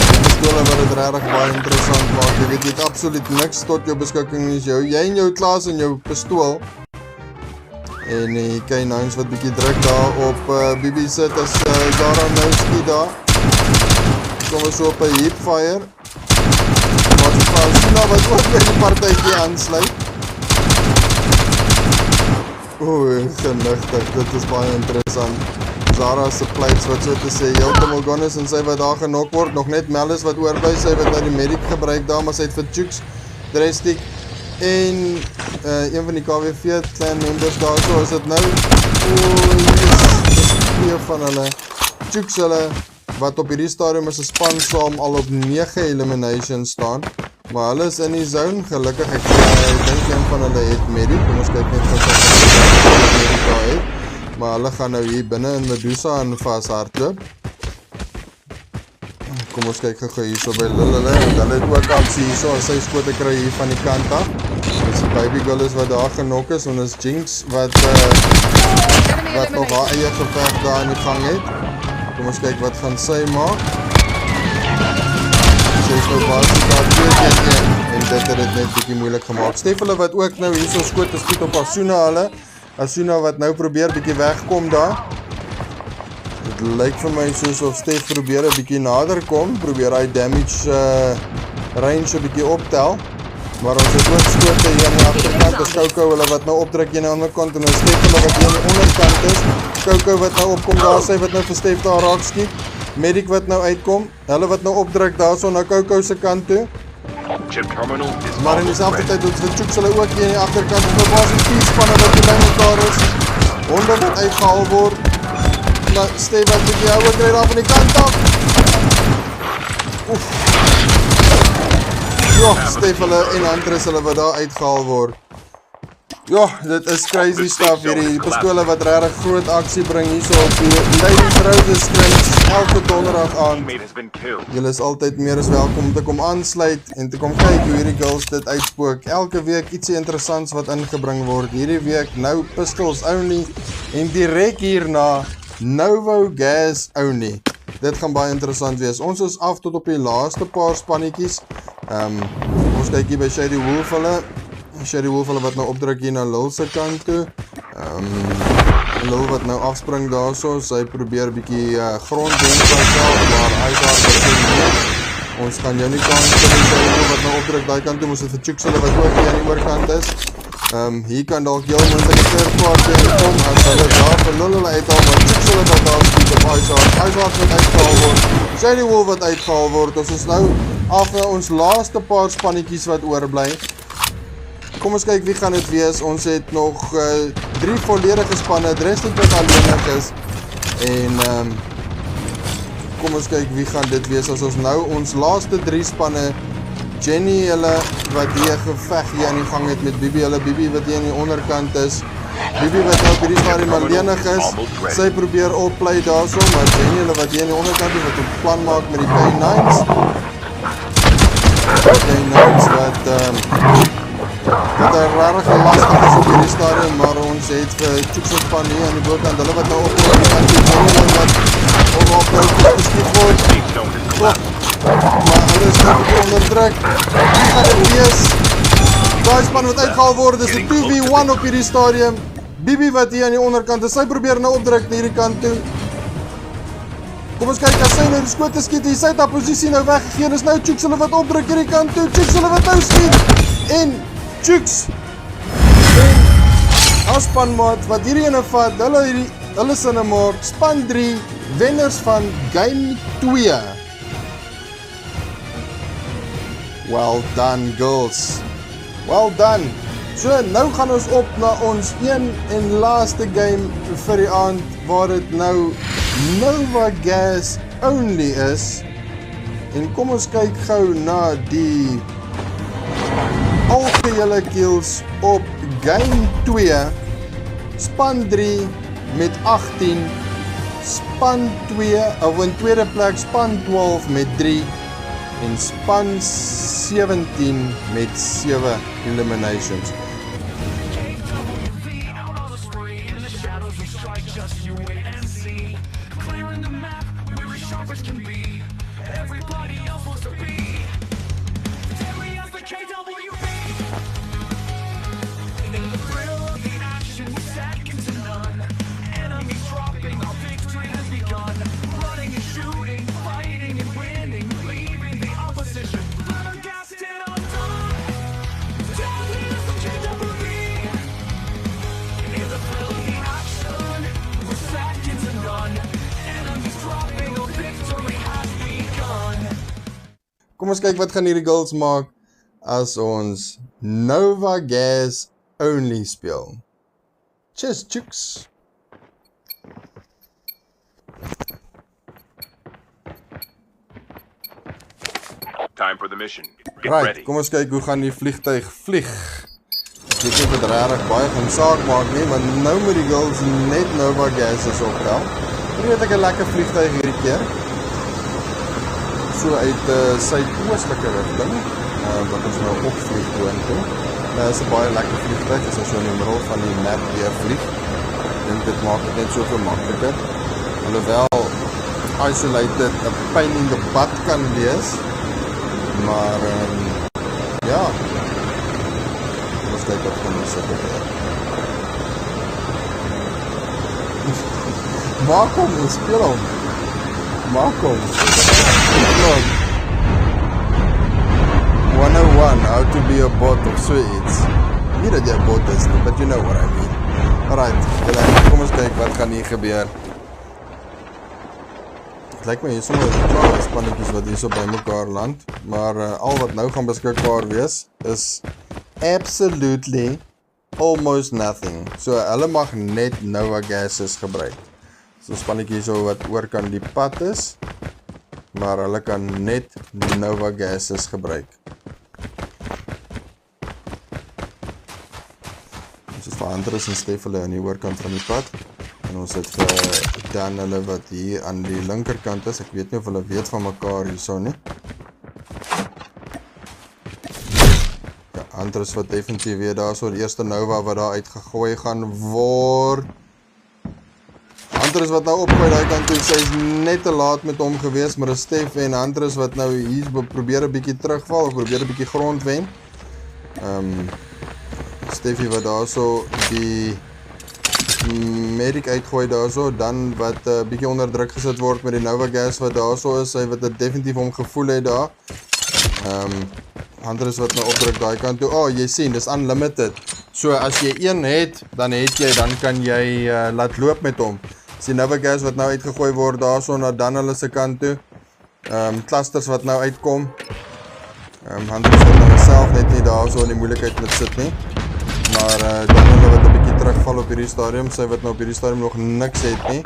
Die pistole wat dit regtig baie interessant maak. Jy weet, jy het absoluut niks tot jou beskikking is jy en jou klas en jou pistool. En die K9's wat bietjie druk daar op Bibi sit as Zara nou skiet daar. Kom ons so op 'n heapfire. Maar die Faustina wat ook by die partytjie aansluit. Oeh, genigtig, dit is baie interessant. Zara se plates wat so te sê heeltemal gone is en sy wat daar genok word, nog net Melis wat oorbly, sy wat nou die medic gebruik daar, maar sy het vir Chooks drastic en een van die KWV clan members daar, so is dit nou, dis 2 van hulle, Chooks hulle, wat op hierdie stadium is 'n span saam al op 9 eliminations staan, maar hulle is in die zone, gelukkig ek dink een van hulle het medic, kom ons kyk net wat medic daar het. Maar hulle gaan nou hier binne in Medusa en vashardloop. Kom ons kyk gou hierso by hulle, want hulle het ook aksie hierso, as sy skote kry hier van die kant af. Dis die baby girl is wat daar genok is, en is Jinx wat nog haar eie geveg daar in die gang het. Kom ons kyk wat gaan sy maak. Sy is nou basies daar 2-1 en dit het net bietjie moeilik gemaak. Steffele wat ook nou hierso skote skiet op Asuna hulle. Asuna wat nou probeer bietjie wegkom daar. Dit lyk vir my soos of Stef probeer 'n bietjie nader kom, probeer hy damage range 'n bietjie optel. Maar ons het ook skote hier aan die agterkant, is Coco hulle wat nou opdruk hier aan die onderkant en ons Stef hulle wat hier aan die onderkant is. Coco wat nou opkom daar, sy wat nou vir Stef daar raak skiet. Medic wat nou uitkom, hulle wat nou opdruk daarso na Coco se kant toe. Maar in dieselfde tyd doet vir Chooks hulle ook hier aan die agterkant, nou basies 4 spanne wat hier by mekaar is. Honde wat uitgehaal word. Maar Stef wat bietjie hou kry daar van die kant af. Oef. Ja, Stef hulle en Andres hulle wat daar uitgehaal word. Ja, dit is crazy stuff hierdie, die pistole wat regtig groot aksie bring hierso op die Ladies Roses strings elke donderdag aan. Julle is altyd meer as welkom om te kom aansluit en te kom kyk hoe hierdie girls dit uitspook. Elke week ietsie interessants wat ingebring word. Hierdie week nou pistols only en direk hierna Novo gas only. Dit gaan baie interessant wees. Ons is af tot op die laaste paar spannetjies. Ons kyk hier by Shady Wolf hulle. Shady Wolf hulle wat nou opdruk hier na Lil se kant toe. Lil wat nou afspring daarso, sy probeer bietjie grond doen vir haarself, maar hy daar nie. Ons gaan jou nie kans kry Shady Wolf wat nou opdruk daai kant toe, ons het vir Chooks hulle wat ook hier aan die oorkant is. Hier kan dalk heel moeilik terugpaard kom as hulle daar vir Lil hulle uithaal, maar Chooks hulle wat daar skiet op Isaac wat uitgehaal word. Shady Wolf wat uitgehaal word. Ons is nou af na ons laaste paar spannetjies wat oorbly. Kom ons kyk wie gaan dit wees. Ons het nog 3 volledige spanne, Drastic wat alleenig is. En kom ons kyk wie gaan dit wees as ons nou ons laaste 3 spanne, Jenny hulle wat hier geveg hier aan die gang het met Bibi hulle, Bibi wat hier aan die onderkant is. Bibi wat nou op hierdie stadium alleenig is. Sy probeer opplay daarso, maar Jenny hulle wat hier aan die onderkant is wat 'n plan maak met die K9's. K9's wat rarig lastig is op hierdie stadium, maar ons het vir Chooks se span hier aan die boorkant, hulle wat nou op die kant die Jenny wat op geskiet word. Maar hulle is nou onder druk. Wie gaan dit wees? Daai span wat uitgehaal word, is 'n 2v1 op hierdie stadium. Bibi wat hier aan die onderkant is, sy probeer nou opdruk na hierdie kant toe. Kom ons kyk, as sy nou die skote skiet, sy het haar posisie nou weggegee, dis nou Chooks hulle wat opdruk hierdie kant toe, Chooks hulle wat nou skiet, en Chooks en haar spanmaat wat hierdie ene vat, hulle sinne maak, span 3, wenners van game 2. Well done girls, well done. So nou gaan ons op na ons een en laaste game vir die aand, waar dit nou Nova gas only is. En kom ons kyk gou na die algehele kills op game 2, span 3 met 18, span 2, of in tweede plek span 12 met 3, en span 17 met 7 eliminations. Clearing the map, we're as sharp as can be. Everybody else wants to be Kom ons kyk wat gaan hierdie girls maak as ons Nova Gas only speel. Cheers, chicks! Time for the mission. Get Right, ready. kom ons kyk hoe gaan die vliegtuig vlieg. Ek weet nie of dit regtig baie gaan saak maak nie, want nou moet die girls net Nova Gases optel. Hier het ek 'n lekker vliegtuig hierdie keer. So uit suidoostelike rigting, wat ons nou opvlieg boontoe. Nou is 'n baie lekker vliegtuig, as ons so in die middel van die map weer vlieg. Ek dink dit maak dit net soveel makliker. Alhoewel isolated 'n pyn in die butt kan wees, maar ja, ons kyk wat van ons gebeur. Maak hom, speel hom. Maak hom. 101, how to be a bot of so iets. Nie dat jy 'n bot is nie, but you know what I mean. Alright, kom ons kyk wat gaan hier gebeur. Het lyk my hier sommer klare spannetjies wat hier so by mekaar land, maar al wat nou gaan beskikbaar wees, is absolutely almost nothing. So hulle mag net Nova Gases gebruik. So spannetjie so wat oor kan die pad is, maar hulle kan net Nova Gases gebruik. Ons het vir Andres en Stef hulle aan die oorkant van die pad, en ons het vir Dan hulle wat hier aan die linkerkant is. Ek weet nie of hulle weet van mekaar hierso nie. Ja, Andres wat definitief weer daar so die eerste Nova wat daar uitgegooi gaan word. Andres wat nou opgooi daai kant toe, sy is net te laat met hom gewees, maar is Stef en Andres wat nou hier probeer 'n bietjie terugval, of probeer 'n bietjie grond wen. Stefie wat daar so die medic uitgooi daar so, dan wat bietjie onder druk gesit word met die Nova Gas wat daar so is, hy wat dit definitief om gevoel het daar. Andres wat nou opdruk daai kant toe. Oh, jy sien, dis unlimited. So as jy een het, dan kan jy laat loop met hom. Dis die Nova Gas wat nou uitgegooi word daar so na dan hulle se kant toe. Clusters wat nou uitkom. Andres wat nou self net nie daar so in die moeilikheid met sit nie. Maar dan hulle wat 'n bietjie terugval op hierdie stadium, sy wat nou op hierdie stadium nog niks het nie.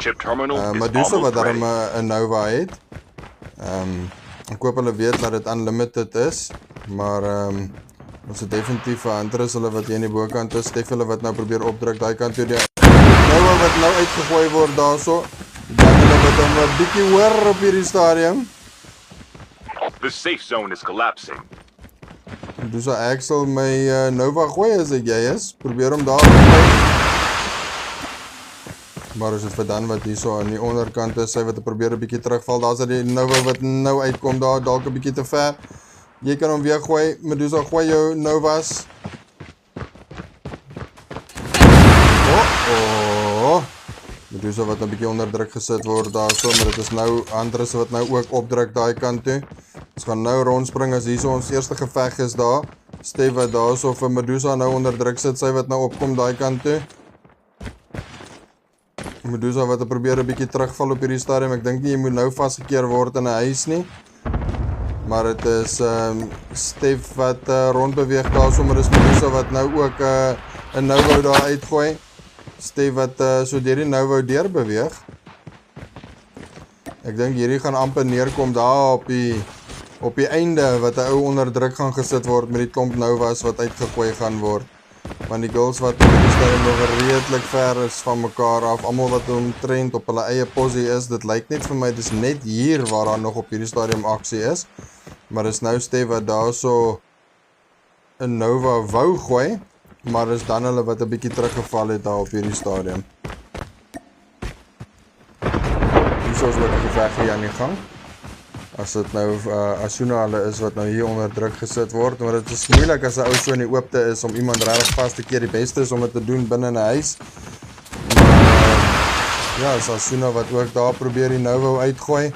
Maar dis wat daarom 'n Nova het. Ek hoop hulle weet dat dit unlimited is, maar ons het definitief vir Andres hulle wat hier in die bokant is, Stef hulle wat nou probeer opdruk daai kant toe die Nova wat nou uitgegooi word daarso. Dan hulle wat hom 'n bietjie hoor op hierdie stadium. The safe zone is collapsing. Dus ek sal my Nova gooi as ek jy is. Probeer hom daar te gooi. Maar as dit vir dan wat hier so aan die onderkant is, sy wat probeer 'n bietjie terugval, daar's die Nova wat nou uitkom daar, dalk 'n bietjie te ver. Jy kan hom weer gooi. Medusa, gooi jou Novas. Medusa wat 'n bietjie onder druk gesit word daar so, maar dit is nou Andres wat nou ook opdruk daai kant toe. Ons gaan nou rondspring as hierso ons eerste geveg is daar. Stef wat daar so vir Medusa nou onder druk sit, sy wat nou opkom daai kant toe. Medusa wat probeer 'n bietjie terugval op hierdie stadium. Ek dink nie jy moet nou vasgekeer word in 'n huis nie. Maar dit is Stef wat rondbeweeg daar so, maar dis Medusa wat nou ook 'n Nova daar uitgooi. Stef wat so deur die Nova deur beweeg. Ek dink hierdie gaan amper neerkom daar op die einde wat 'n ou onder druk gaan gesit word met die klomp Novas wat uitgegooi gaan word. Want die girls wat op die stadium nog redelik ver is van mekaar af, almal wat omtrent op hulle eie posie is, dit lyk net vir my dis net hier waar daar nog op hierdie stadium aksie is. Maar is nou Stef wat daar so 'n Nova wou gooi, maar is dan hulle wat 'n bietjie teruggeval het daar op hierdie stadium. Hier is ook 'n geveg hier aan die gang. As dit nou Asuna hulle is wat nou hier onder druk gesit word, maar dit is moeilik as 'n ou so in die oopte is om iemand regtig vas te keer. Die beste is om dit te doen binne 'n huis. Ja, is Asuna wat ook daar probeer die Nova uitgooi.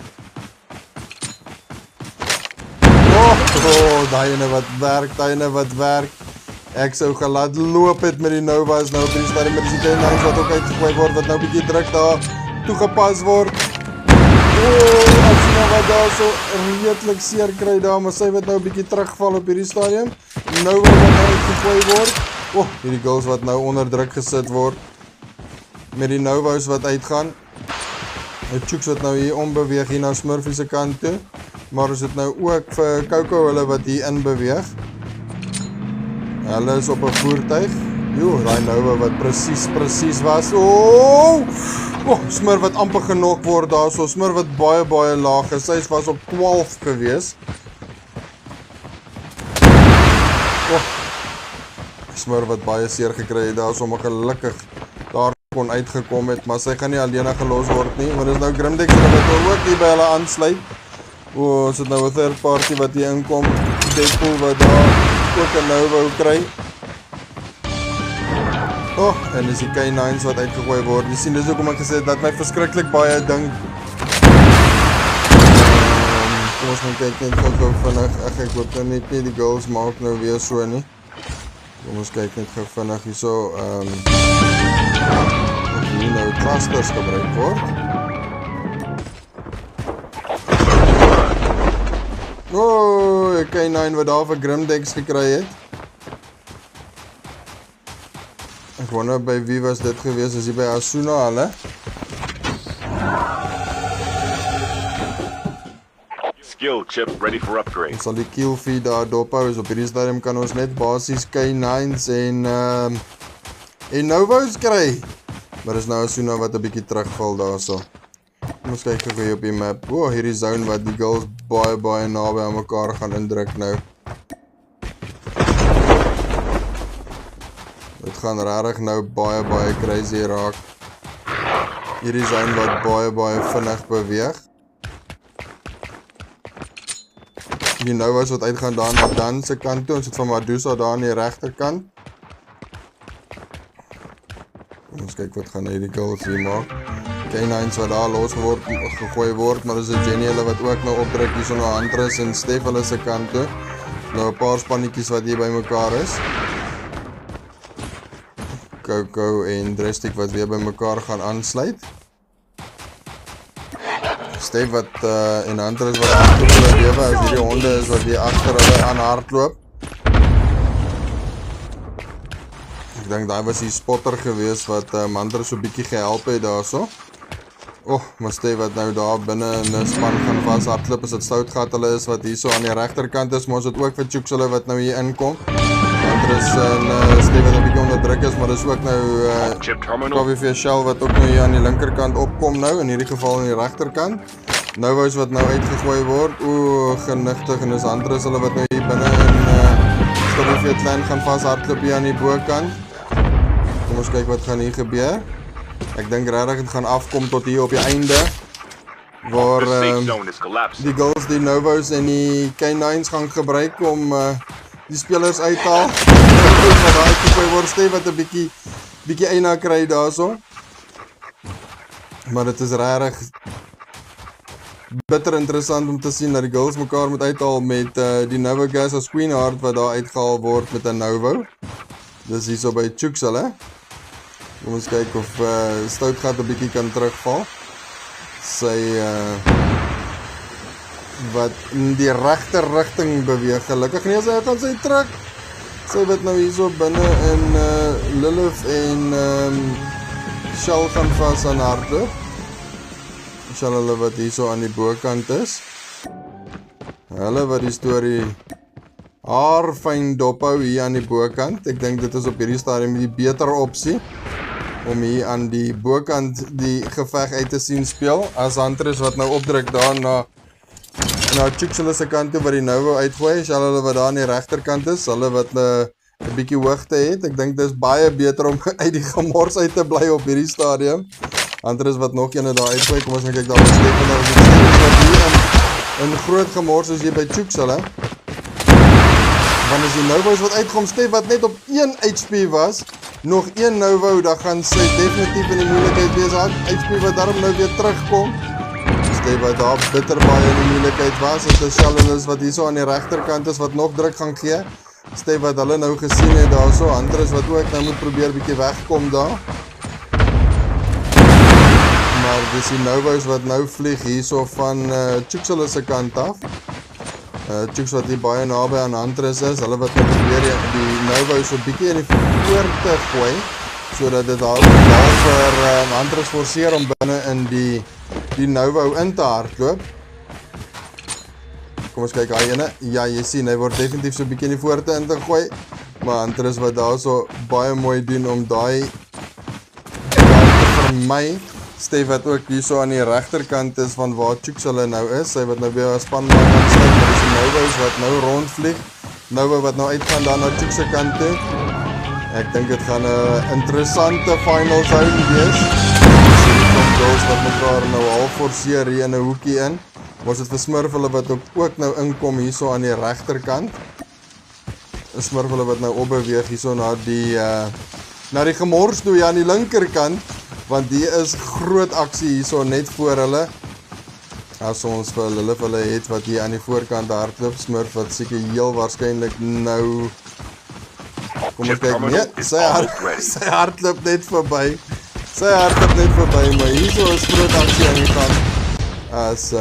Daai ene wat werk. Ek sou gelaat loop het met die Novas nou op die stadium met die klein wat ook uitgegooi word wat nou 'n bietjie druk daar toegepas word. Asuna wat daar so redelik seer kry daar, maar sy wat nou 'n bietjie terugval op hierdie stadium. Nou wat nou uitgegooi word. Hierdie girls wat nou onder druk gesit word. Met die Novos wat uitgaan. Die Chooks wat nou hier ombeweeg hier na Smurfie se kant toe. Maar is dit nou ook vir Coco hulle wat hier in beweeg. Hulle is op 'n voertuig. Daai Nova wat presies was. Smurf wat amper genok word daar, so Smurf wat baie laag is. Sy was op 12 gewees. Smurf wat baie seer gekry het daar, so maar gelukkig daar kon uitgekom het, maar sy gaan nie alleen gelos word nie, want is nou Grimdex wat ook hier by hulle aansluit. Is dit nou 'n third party wat hier inkom, Deadpool wat daar ook 'n Nova kry. En dis die K9s wat uitgegooi word. Jy sien, dis hoekom ek gesê het dat my verskriklik baie dink. Kom ons gaan kyk net gou vinnig. Ek hoop nou net nie die girls maak nou weer so nie. Kom ons kyk net gou vinnig hierso. Hier nou clusters gebruik word. K9 wat daar vir Grimdex gekry het. Ek wonder by wie was dit gewees, is hier by Asuna hulle? Skill chip ready for upgrade. Ons sal die kill feed daar dophou, is op hierdie stadium kan ons net basies K9s en Novos kry. Maar is nou Asuna wat 'n bietjie terugval daarso. Kom ons kyk gou hier op die map. Hierdie zone wat die girls baie naby aan mekaar gaan indruk nou. Dit gaan regtig nou baie crazy raak. Hierdie zone wat baie vinnig beweeg. Die Novas wat uitgaan daar na Dan se kant toe, ons het van Medusa daar aan die regterkant. Ons kyk wat gaan hierdie girls hier maak. K9s wat daar gegooi word, maar is dit Jenny hulle wat ook nou opdruk hier so na Huntress en Stef hulle se kant toe. Nou 'n paar spannetjies wat hier by mekaar is. Coco en Drastic wat weer by mekaar gaan aansluit. Stef wat en Huntress wat agter hulle lewe as hierdie honde is wat hier agter hulle aan hardloop. Ek dink daai was die spotter gewees wat Huntress so bietjie gehelp het daarso. Maar Stef wat nou daar binne in 'n span gaan vashardloop, is dit Stoutgat hulle is wat hierso aan die regterkant is, maar ons het ook vir Chooks hulle wat nou hier inkom. Huntress en Stef wat 'n bietjie onder druk is, maar dis ook nou KVV Shell wat ook nou hier aan die linkerkant opkom nou, in hierdie geval aan die regterkant. Novos wat nou uitgegooi word, genigtig, en is Huntress hulle wat nou hier binne in KVV Clan gaan vashardloop hier aan die bokant. Kom ons kyk wat gaan hier gebeur. Ek dink regtig dit gaan afkom tot hier op die einde, waar die girls, die Novos en die K9s gaan gebruik om die spelers uithaal. Wat daar uitgegooi word, Stef wat 'n bietjie eina kry daarso. Maar dit is regtig bitter interessant om te sien dat die girls mekaar moet uithaal met die Nova Gas as Queenheart wat daar uitgehaal word met 'n Novo. Dis hierso by Chooks hulle. Kom ons kyk of Stoutgat 'n bietjie kan terugval. Sy wat in die regte rigting beweeg. Gelukkig nie, sy gaan sy terug. Sy wat nou hierso binne in Lilith en Shell gaan vas aan hardloop. Shell hulle wat hierso aan die bokant is. Hulle wat die storie haar fyn dophou hier aan die bokant. Ek dink dit is op hierdie stadium die beter opsie om hier aan die bokant die geveg uit te sien speel, as Huntress wat nou opdruk daar na Chooks hulle se kant toe wat die Novo uitgooi, is hulle wat daar aan die regterkant is, hulle wat 'n bietjie hoogte het. Ek dink dit is baie beter om uit die gemors uit te bly op hierdie stadium. Huntress wat nog ene daar uitgooi, kom ons kyk daar op Stef en daar wat hier in groot gemors is hier by Chooks hulle. Want as die Novos wat uitkom, Stef wat net op 1 HP was, nog 1 Novo, dan gaan sy definitief in die moeilikheid wees. HP wat daarom nou weer terugkom. Stef wat daar bitter baie in die moeilikheid was, en dis Shell wat hierso aan die regterkant is, wat nog druk gaan gee. Stef wat hulle nou gesien het daarso, Huntress wat ook nou moet probeer bietjie wegkom daar. Maar maar dis die Novos wat nou vlieg hierso van Chooks hulle se kant af. Chooks wat hier baie naby aan Huntress is, hulle wat nou probeer die Novos so bietjie in die voor te gooi, sodat dit daar vir Huntress forceer om binne in die Novo in te hardloop. Kom ons kyk hy ene. Ja, jy sien, hy word definitief so bietjie in die voorte in te gooi, maar Huntress wat daar so baie mooi doen om daai vir my, Stef wat ook hier so aan die regterkant is van waar Chooks hulle nou is, sy wat nou weer as spanmaat aansluit, maar dis die Novos wat nou rondvlieg, Novo wat nou uitgaan daar na Chooks se kant toe. Ek dink dit gaan 'n interessante final zone wees. Die klomp girls wat mekaar nou half forceer hier in 'n hoekie in. Was dit vir Smurf hulle wat ook nou inkom hier so aan die regterkant. Smurf hulle wat nou opbeweeg hier so na die gemors toe hier aan die linkerkant, want die is groot aksie hier so net voor hulle. As ons vir hulle het wat hier aan die voorkant hardloop, Smurf wat seker heel waarskynlik nou kom ons kyk, nee, sy hardloop net verby. Maar hier so is groot aksie aan die gang. As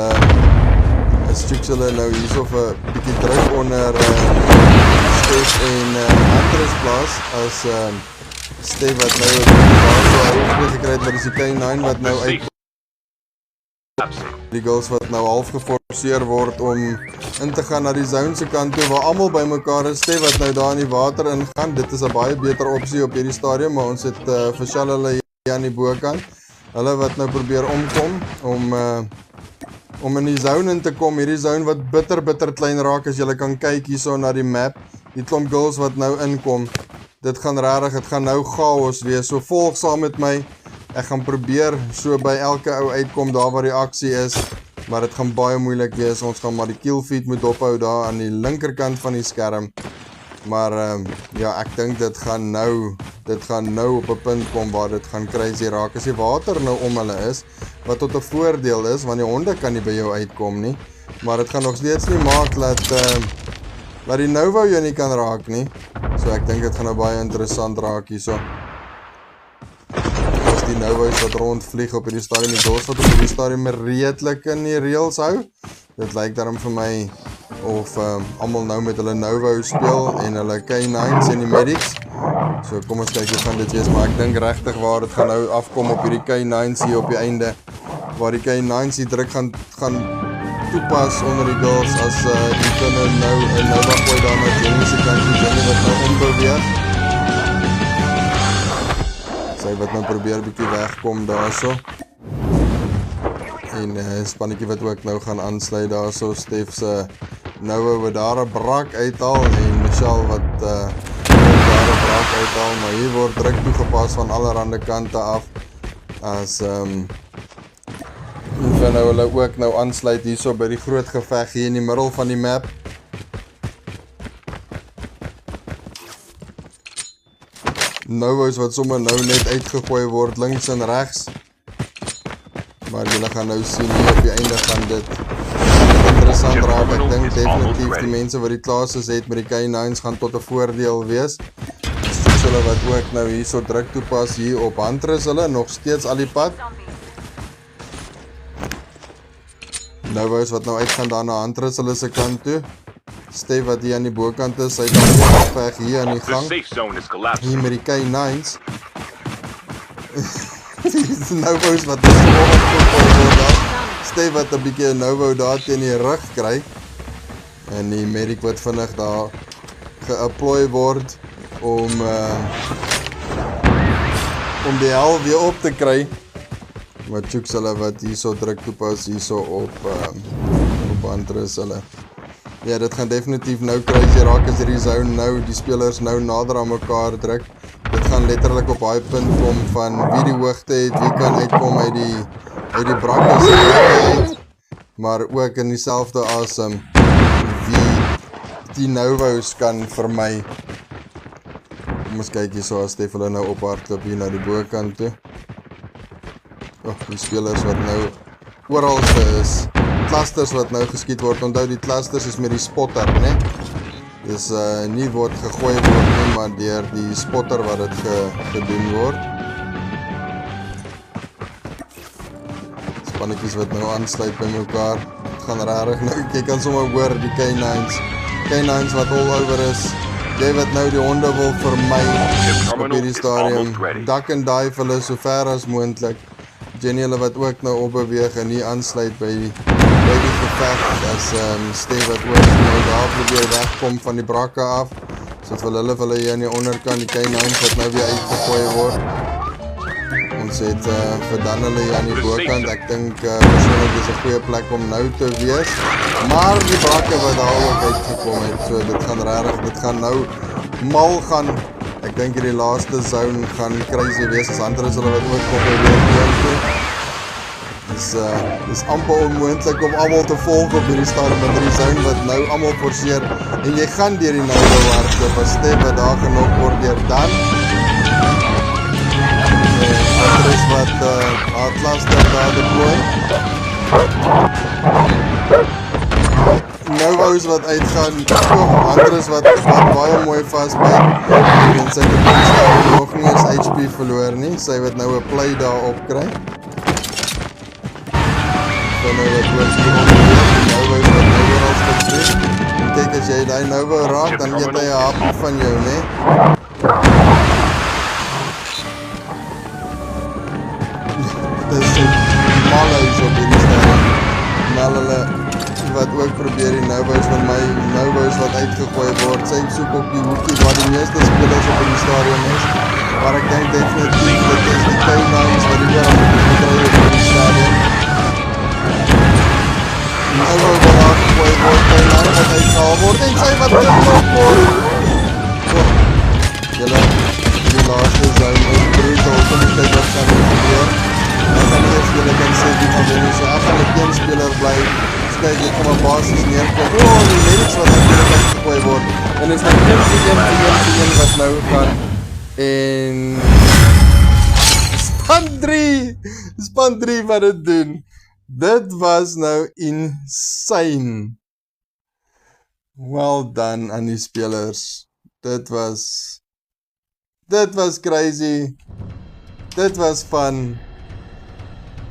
Chooks hulle nou hier so vir bietjie druk onder Stef en Huntress plaas, as Stef wat nou gekry het, maar dis die K9 wat nou uit die girls wat nou half geforceer word om in te gaan na die zone se kant toe, waar almal by mekaar is. Stef wat nou daar in die water ingaan, dit is 'n baie beter opsie op hierdie stadium, maar ons het vir Shell hulle hier aan die bokant, hulle wat nou probeer omkom, om in die zone in te kom, hierdie zone wat bitter klein raak, as julle kan kyk hierso na die map, die klomp girls wat nou inkom, dit gaan nou chaos wees, so volg saam met my, ek gaan probeer so by elke ou uitkom daar waar die aksie is, maar dit gaan baie moeilik wees, ons gaan maar die kill feed moet ophou daar aan die linkerkant van die skerm, maar ja, ek dink dit gaan nou op 'n punt kom waar dit gaan crazy raak, as die water nou om hulle is, wat tot 'n voordeel is, want die honde kan nie by jou uitkom nie, maar dit gaan nog steeds nie maak dat die Novo jou nie kan raak nie, so ek dink dit gaan nou baie interessant raak hierso. As die Novos wat rondvlieg op hierdie stadium, die girls wat op hierdie stadium redelik in die reels hou, dit lyk daarom vir my of almal nou met hulle Novo speel en hulle K9s en die medics. So kom ons kyk hoe gaan dit wees, maar ek dink regtig waar dit gaan nou afkom op hierdie K9s hier op die einde, waar die K9s die druk gaan toepas onder die girls, as die kunne nou 'n Nova gooi daar na Jenny se kant toe, Jenny wat nou ombeweeg. Sy wat nou probeer bietjie wegkom daarso. En spannetjie wat ook nou gaan aansluit daarso, Stef se Novo wat daar 'n brak uithaal en Michelle wat daar 'n brak uithaal, maar hier word druk toegepas van allerhande kante af, as en nou hulle ook nou aansluit hierso by die groot geveg hier in die middel van die map. Novos wat sommer nou net uitgegooi word links en regs, maar julle gaan nou sien hier op die einde gaan dit interessant raak. Ek dink definitief die mense wat die classes het met die K9s gaan tot 'n voordeel wees. Soos hulle wat ook nou hierso druk toepas hier op Huntress, hulle nog steeds al die pad. Novos wat nou uitgaan daar na Huntress hulle se kant toe. Stef wat hier aan die bokant is, hy dan weg hier aan die gang. Hier met die K9s. Die Novos wat is daar. Stef wat 'n bietjie 'n Novo daar teen die rug kry. En die medic wat vinnig daar geapploy word om die hel weer op te kry. Maar Chooks hulle wat hierso druk toepas hierso op Huntress hulle. Ja, dit gaan definitief nou crazy raak as hierdie zone nou, die spelers nou nader aan mekaar druk. Dit gaan letterlik op daai punt kom van wie die hoogte het, wie kan uitkom uit die brakke se, maar ook in dieselfde asem wie die Novos kan vermy. Kom ons kyk hierso as Stef hulle nou ophardloop hier na die bokant toe. Die spelers wat nou oral is, clusters wat nou geskiet word, onthou die clusters is met die spotter, né? Dis nie word gegooi word nie, maar deur die spotter wat dit gedoen word. spannetjies wat nou aansluit by mekaar. Het gaan rarig nou, jy kan sommer hoor die K9s wat all over is. Jy wat nou die honde wil vermy op hierdie stadium. Dak en dive hulle so ver as moontlik. Jenny hulle wat ook nou opbeweeg en nie aansluit by die geveg as Stef wat ook nou daar probeer wegkom van die brakke af. So vir hulle hier aan die onderkant, die K9s wat nou weer uitgegooi word. Ons het vir dan hulle hier aan die bokant, ek dink persoonlik is 'n goeie plek om nou te wees. Maar die brakke wat daar ook uitgekom het, so dit gaan regtig, dit gaan nou mal gaan. Ek dink hierdie laaste zone gaan crazy wees, as ander is hulle wat ook probeer doen. Dis amper onmoontlik om almal te volg op hierdie stadium met hierdie zone wat nou almal forceer en jy gaan deur die nou hardloop as Stef wat daar genok word deur dan. Ander is wat Atlas daar deploy. Novo's wat uitgaan, ander is wat baie mooi vastbyt en sy het nog nie eens HP verloor nie, sy wat nou 'n play daar opkry. Dan nou wat Novo's wat nou weer als getref en kyk as jy die Novo raak, dan eet hy 'n hap van jou, ne? Dit is malhuis op hierdie stadium. En al hulle wat ook probeer die Novo's van my, Novo's wat uitgegooi word, sy soek op die hoekie waar die meeste spelers op die stadium is, maar ek denk definitief dit is die K9s wat die weer aan die kry op die stadium. Novo wat aangegooi word, K9 wat uitgehaal word en sy wat geklop word. Julle, die laaste zone is brutal, kom die tyd wat gaan gebeur. Ek gaan eers julle kan sê die van die so ek gaan die teenspeler bly. Kyk, ek gaan my basis neerkom. Die medics wat natuurlijk uitgegooi word. En is my een wat nou gaan. En Span 3 wat het doen. Dit was nou insane. Well done aan die spelers. Dit was crazy. Dit was fun.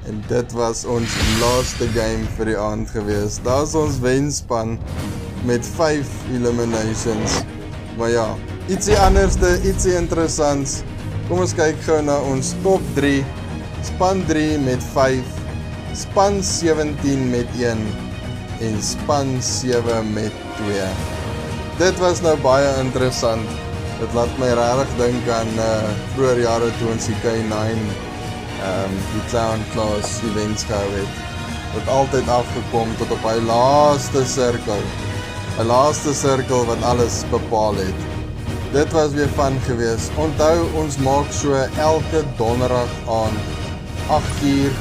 En dit was ons laaste game vir die aand gewees. Daar is ons wenspan met 5 eliminations. Maar ja, ietsie anderste, ietsie interessants. Kom ons kyk gou na ons top 3. Span 3 met 5, span 17 met 1 en span 7 met 2. Dit was nou baie interessant. Dit laat my regtig dink aan vroeër jare toe ons die K9 die Clown Class events gehou het. Het altyd afgekom tot op hy laaste cirkel. Hy laaste cirkel wat alles bepaal het. Dit was weer fun gewees. Onthou, ons maak so elke donderdag aan 8 uur